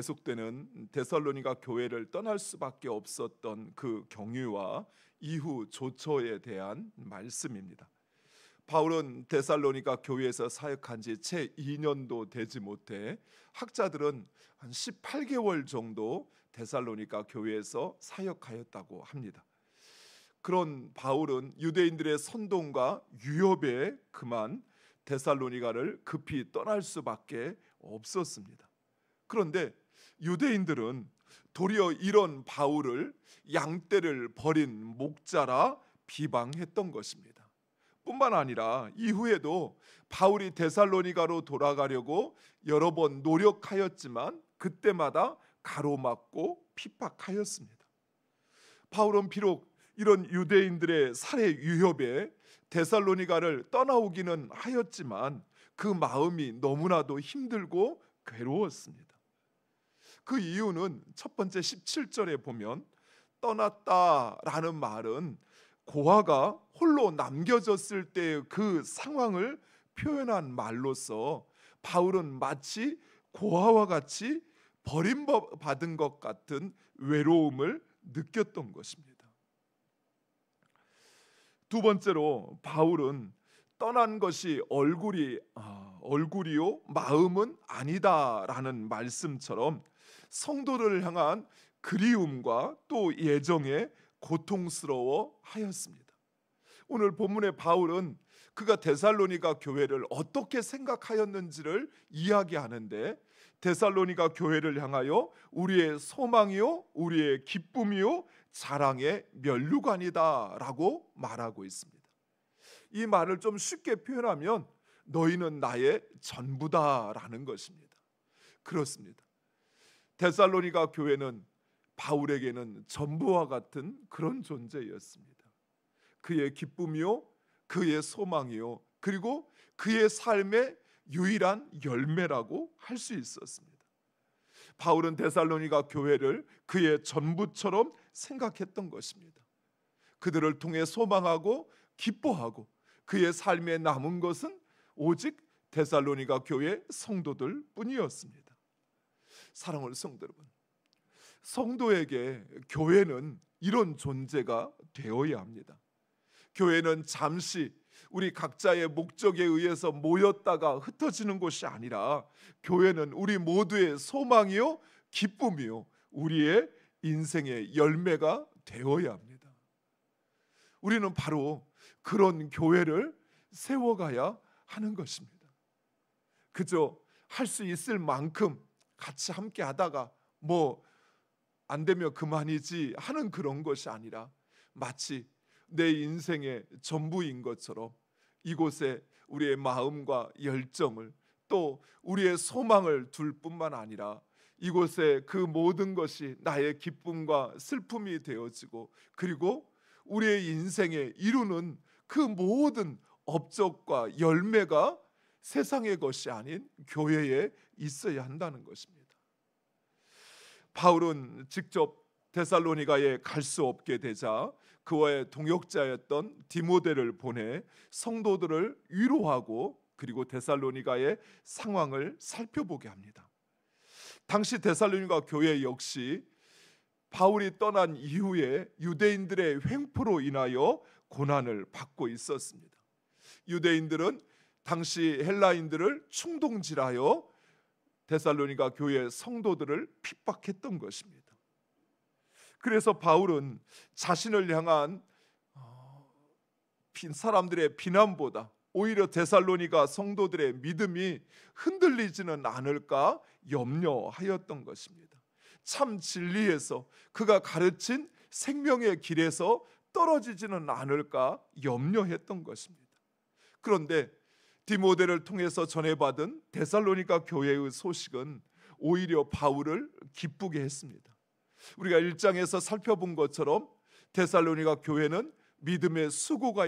계속되는 데살로니가 교회를 떠날 수밖에 없었던 그 경위와 이후 조처에 대한 말씀입니다. 바울은 데살로니가 교회에서 사역한 지 채 2년도 되지 못해 학자들은 한 18개월 정도 데살로니가 교회에서 사역하였다고 합니다. 그런 바울은 유대인들의 선동과 유협에 그만 데살로니가를 급히 떠날 수밖에 없었습니다. 그런데 유대인들은 도리어 이런 바울을 양떼를 버린 목자라 비방했던 것입니다. 뿐만 아니라 이후에도 바울이 데살로니가로 돌아가려고 여러 번 노력하였지만 그때마다 가로막고 핍박하였습니다. 바울은 비록 이런 유대인들의 살해 위협에 데살로니가를 떠나오기는 하였지만 그 마음이 너무나도 힘들고 괴로웠습니다. 그 이유는 첫 번째 17절에 보면 떠났다라는 말은 고아가 홀로 남겨졌을 때의 그 상황을 표현한 말로서 바울은 마치 고아와 같이 버림받은 것 같은 외로움을 느꼈던 것입니다. 두 번째로 바울은 떠난 것이 얼굴이요 마음은 아니다라는 말씀처럼 성도를 향한 그리움과 또 예정에 고통스러워 하였습니다. 오늘 본문의 바울은 그가 데살로니가 교회를 어떻게 생각하였는지를 이야기하는데 데살로니가 교회를 향하여 우리의 소망이요 우리의 기쁨이요 자랑의 면류관이다라고 말하고 있습니다. 이 말을 좀 쉽게 표현하면 너희는 나의 전부다라는 것입니다. 그렇습니다. 데살로니가 교회는 바울에게는 전부와 같은 그런 존재였습니다. 그의 기쁨이요 그의 소망이요 그리고 그의 삶의 유일한 열매라고 할 수 있었습니다. 바울은 데살로니가 교회를 그의 전부처럼 생각했던 것입니다. 그들을 통해 소망하고 기뻐하고 그의 삶에 남은 것은 오직 데살로니가 교회 성도들 뿐이었습니다. 사랑하는 성도 여러분, 성도에게 교회는 이런 존재가 되어야 합니다. 교회는 잠시 우리 각자의 목적에 의해서 모였다가 흩어지는 곳이 아니라 교회는 우리 모두의 소망이요 기쁨이요 우리의 인생의 열매가 되어야 합니다. 우리는 바로 그런 교회를 세워가야 하는 것입니다. 그저 할 수 있을 만큼 같이 함께 하다가 뭐 안 되면 그만이지 하는 그런 것이 아니라 마치 내 인생의 전부인 것처럼 이곳에 우리의 마음과 열정을 또 우리의 소망을 둘 뿐만 아니라 이곳에 그 모든 것이 나의 기쁨과 슬픔이 되어지고 그리고 우리의 인생에 이루는 그 모든 업적과 열매가 세상의 것이 아닌 교회에 있어야 한다는 것입니다. 바울은 직접 데살로니가에 갈 수 없게 되자 그와의 동역자였던 디모데를 보내 성도들을 위로하고 그리고 데살로니가의 상황을 살펴보게 합니다. 당시 데살로니가 교회 역시 바울이 떠난 이후에 유대인들의 횡포로 인하여 고난을 받고 있었습니다. 유대인들은 당시 헬라인들을 충동질하여 데살로니가 교회 성도들을 핍박했던 것입니다. 그래서 바울은 자신을 향한 사람들의 비난보다 오히려 데살로니가 성도들의 믿음이 흔들리지는 않을까 염려하였던 것입니다. 참 진리에서 그가 가르친 생명의 길에서 떨어지지는 않을까 염려했던 것입니다. 그런데 디모데를 통해서 전해받은 데살로니가 교회의 소식은 오히려 바울을 기쁘게 했습니다. 우리가 1장에서 살펴본 것처럼 데살로니가 교회는 믿음의 수고가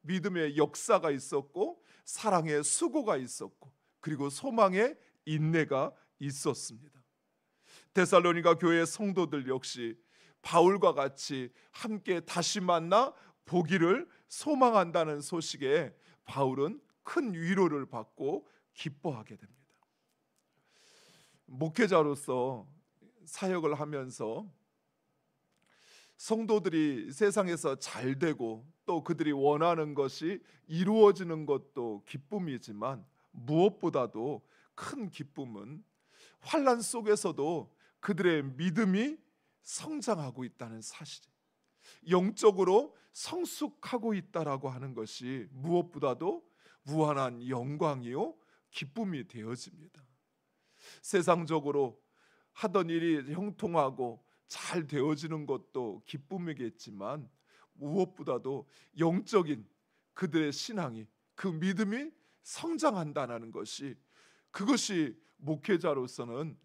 믿음의 역사가 있었고 사랑의 수고가 있었고 그리고 소망의 인내가 있었습니다. 데살로니가 교회의 성도들 역시 바울과 같이 함께 다시 만나 보기를 소망한다는 소식에 바울은 큰 위로를 받고 기뻐하게 됩니다. 목회자로서 사역을 하면서 성도들이 세상에서 잘 되고 또 그들이 원하는 것이 이루어지는 것도 기쁨이지만 무엇보다도 큰 기쁨은 환난 속에서도 그들의 믿음이 성장하고 있다는 사실, 영적으로 성숙하고 있다라고 하는 것이 무엇보다도 무한한 영광이요 기쁨이 되어집니다. 세상적으로 하던 일이 형통하고 잘 되어지는 것도 기쁨이겠지만 무엇보다도 영적인 그들의 신앙이, 그 믿음이 성장한다는 것이, 그것이 목회자로서는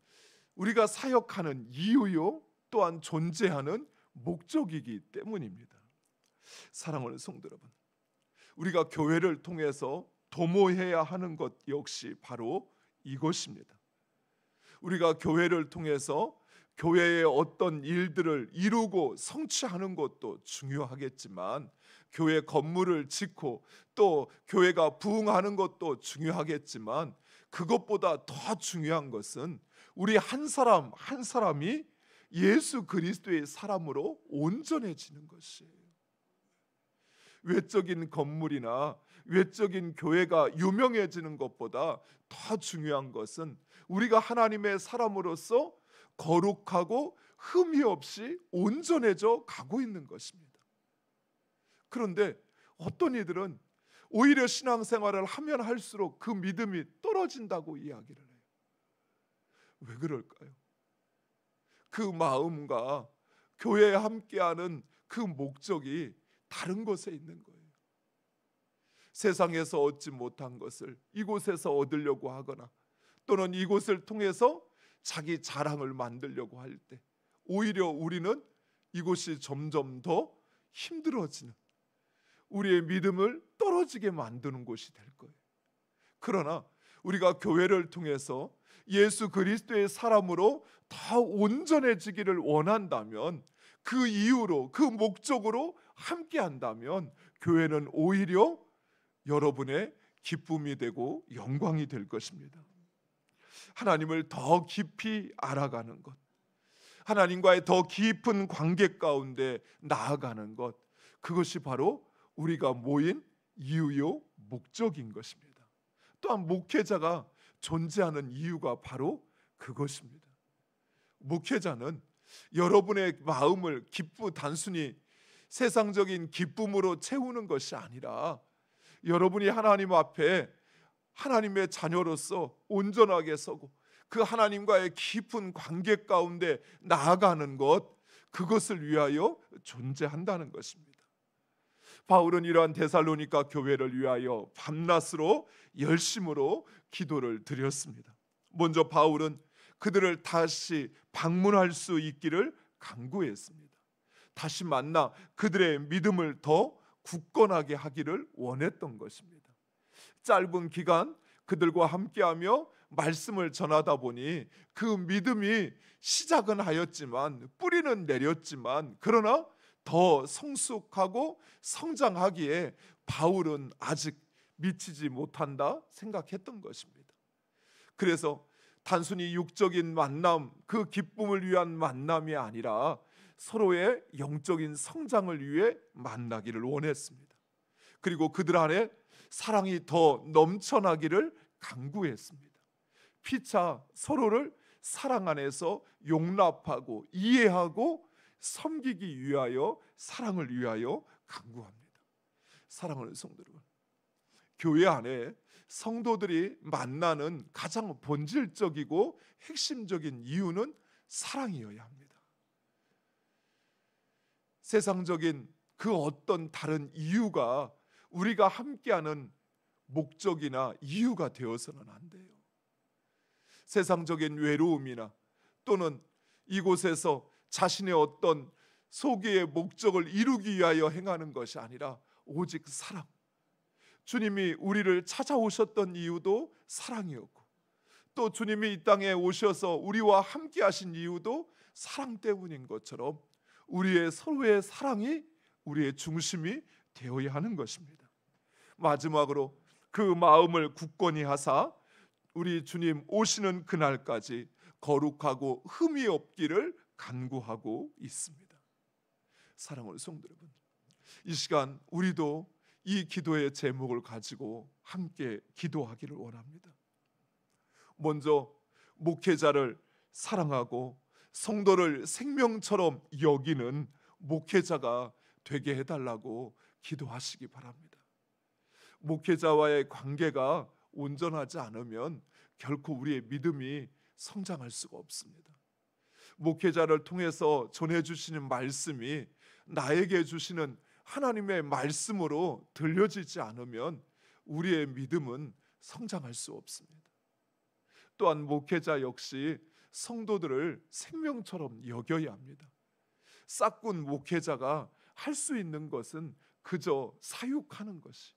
우리가 사역하는 이유요 또한 존재하는 목적이기 때문입니다. 사랑하는 성도 여러분, 우리가 교회를 통해서 도모해야 하는 것 역시 바로 이것입니다. 우리가 교회를 통해서 교회의 어떤 일들을 이루고 성취하는 것도 중요하겠지만, 교회 건물을 짓고 또 교회가 부흥하는 것도 중요하겠지만, 그것보다 더 중요한 것은 우리 한 사람 한 사람이 예수 그리스도의 사람으로 온전해지는 것이에요. 외적인 건물이나 외적인 교회가 유명해지는 것보다 더 중요한 것은 우리가 하나님의 사람으로서 거룩하고 흠이 없이 온전해져 가고 있는 것입니다. 그런데 어떤 이들은 오히려 신앙생활을 하면 할수록 그 믿음이 떨어진다고 이야기를 해요. 왜 그럴까요? 그 마음과 교회에 함께하는 그 목적이 다른 것에 있는 거예요. 세상에서 얻지 못한 것을 이곳에서 얻으려고 하거나 또는 이곳을 통해서 자기 자랑을 만들려고 할 때 오히려 우리는 이곳이 점점 더 힘들어지는, 우리의 믿음을 떨어지게 만드는 곳이 될 거예요. 그러나 우리가 교회를 통해서 예수 그리스도의 사람으로 더 온전해지기를 원한다면, 그 이유로 그 목적으로 함께 한다면 교회는 오히려 여러분의 기쁨이 되고 영광이 될 것입니다. 하나님을 더 깊이 알아가는 것, 하나님과의 더 깊은 관계 가운데 나아가는 것, 그것이 바로 우리가 모인 이유요 목적인 것입니다. 또한 목회자가 존재하는 이유가 바로 그것입니다. 목회자는 여러분의 마음을 단순히 세상적인 기쁨으로 채우는 것이 아니라 여러분이 하나님 앞에 하나님의 자녀로서 온전하게 서고 그 하나님과의 깊은 관계 가운데 나아가는 것, 그것을 위하여 존재한다는 것입니다. 바울은 이러한 데살로니가 교회를 위하여 밤낮으로 열심으로 기도를 드렸습니다. 먼저 바울은 그들을 다시 방문할 수 있기를 간구했습니다. 다시 만나 그들의 믿음을 더 굳건하게 하기를 원했던 것입니다. 짧은 기간 그들과 함께하며 말씀을 전하다 보니 그 믿음이 시작은 하였지만, 뿌리는 내렸지만, 그러나 더 성숙하고 성장하기에 바울은 아직 미치지 못한다 생각했던 것입니다. 그래서 단순히 육적인 만남, 그 기쁨을 위한 만남이 아니라 서로의 영적인 성장을 위해 만나기를 원했습니다. 그리고 그들 안에 사랑이 더 넘쳐나기를 간구했습니다. 피차 서로를 사랑 안에서 용납하고 이해하고 섬기기 위하여, 사랑을 위하여 간구합니다. 사랑하는 성도 여러분, 교회 안에 성도들이 만나는 가장 본질적이고 핵심적인 이유는 사랑이어야 합니다. 세상적인 그 어떤 다른 이유가 우리가 함께하는 목적이나 이유가 되어서는 안 돼요. 세상적인 외로움이나 또는 이곳에서 자신의 어떤 소기의 목적을 이루기 위하여 행하는 것이 아니라 오직 사랑, 주님이 우리를 찾아오셨던 이유도 사랑이었고, 또 주님이 이 땅에 오셔서 우리와 함께 하신 이유도 사랑 때문인 것처럼 우리의 서로의 사랑이 우리의 중심이 되어야 하는 것입니다. 마지막으로 그 마음을 굳건히 하사 우리 주님 오시는 그날까지 거룩하고 흠이 없기를 간구하고 있습니다. 사랑하는 성도 여러분, 이 시간 우리도 이 기도의 제목을 가지고 함께 기도하기를 원합니다. 먼저 목회자를 사랑하고 성도를 생명처럼 여기는 목회자가 되게 해달라고 기도하시기 바랍니다. 목회자와의 관계가 온전하지 않으면 결코 우리의 믿음이 성장할 수가 없습니다. 목회자를 통해서 전해주시는 말씀이 나에게 주시는 하나님의 말씀으로 들려지지 않으면 우리의 믿음은 성장할 수 없습니다. 또한 목회자 역시 성도들을 생명처럼 여겨야 합니다. 싹군 목회자가 할 수 있는 것은 그저 사육하는 것이,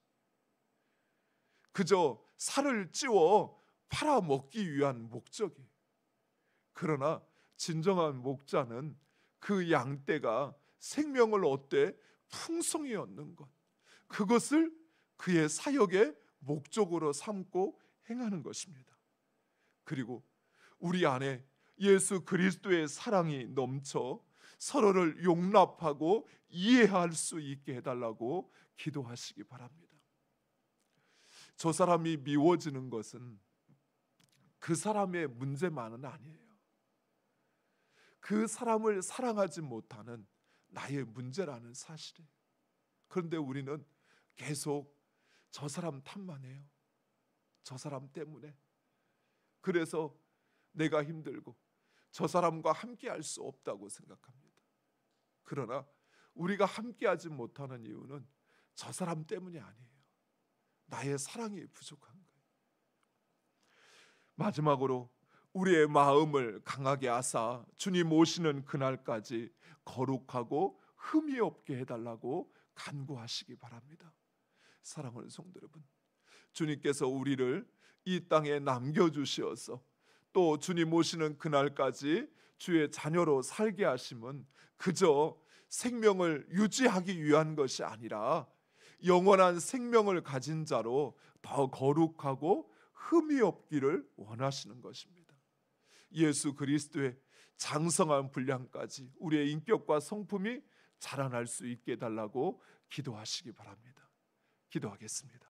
그저 살을 찌워 팔아먹기 위한 목적이에요. 그러나 진정한 목자는 그 양떼가 생명을 얻되 풍성히 얻는 것, 그것을 그의 사역의 목적으로 삼고 행하는 것입니다. 그리고 우리 안에 예수 그리스도의 사랑이 넘쳐 서로를 용납하고 이해할 수 있게 해달라고 기도하시기 바랍니다. 저 사람이 미워지는 것은 그 사람의 문제만은 아니에요. 그 사람을 사랑하지 못하는 나의 문제라는 사실이에요. 그런데 우리는 계속 저 사람 탓만 해요. 저 사람 때문에. 그래서 내가 힘들고 저 사람과 함께 할 수 없다고 생각합니다. 그러나 우리가 함께하지 못하는 이유는 저 사람 때문이 아니에요. 나의 사랑이 부족한 거예요. 마지막으로 우리의 마음을 강하게 하사 주님 오시는 그날까지 거룩하고 흠이 없게 해달라고 간구하시기 바랍니다. 사랑하는 성도 여러분, 주님께서 우리를 이 땅에 남겨주시어서 또 주님 오시는 그날까지 주의 자녀로 살게 하심은 그저 생명을 유지하기 위한 것이 아니라 영원한 생명을 가진 자로 더 거룩하고 흠이 없기를 원하시는 것입니다. 예수 그리스도의 장성한 분량까지 우리의 인격과 성품이 자라날 수 있게 해달라고 기도하시기 바랍니다. 기도하겠습니다.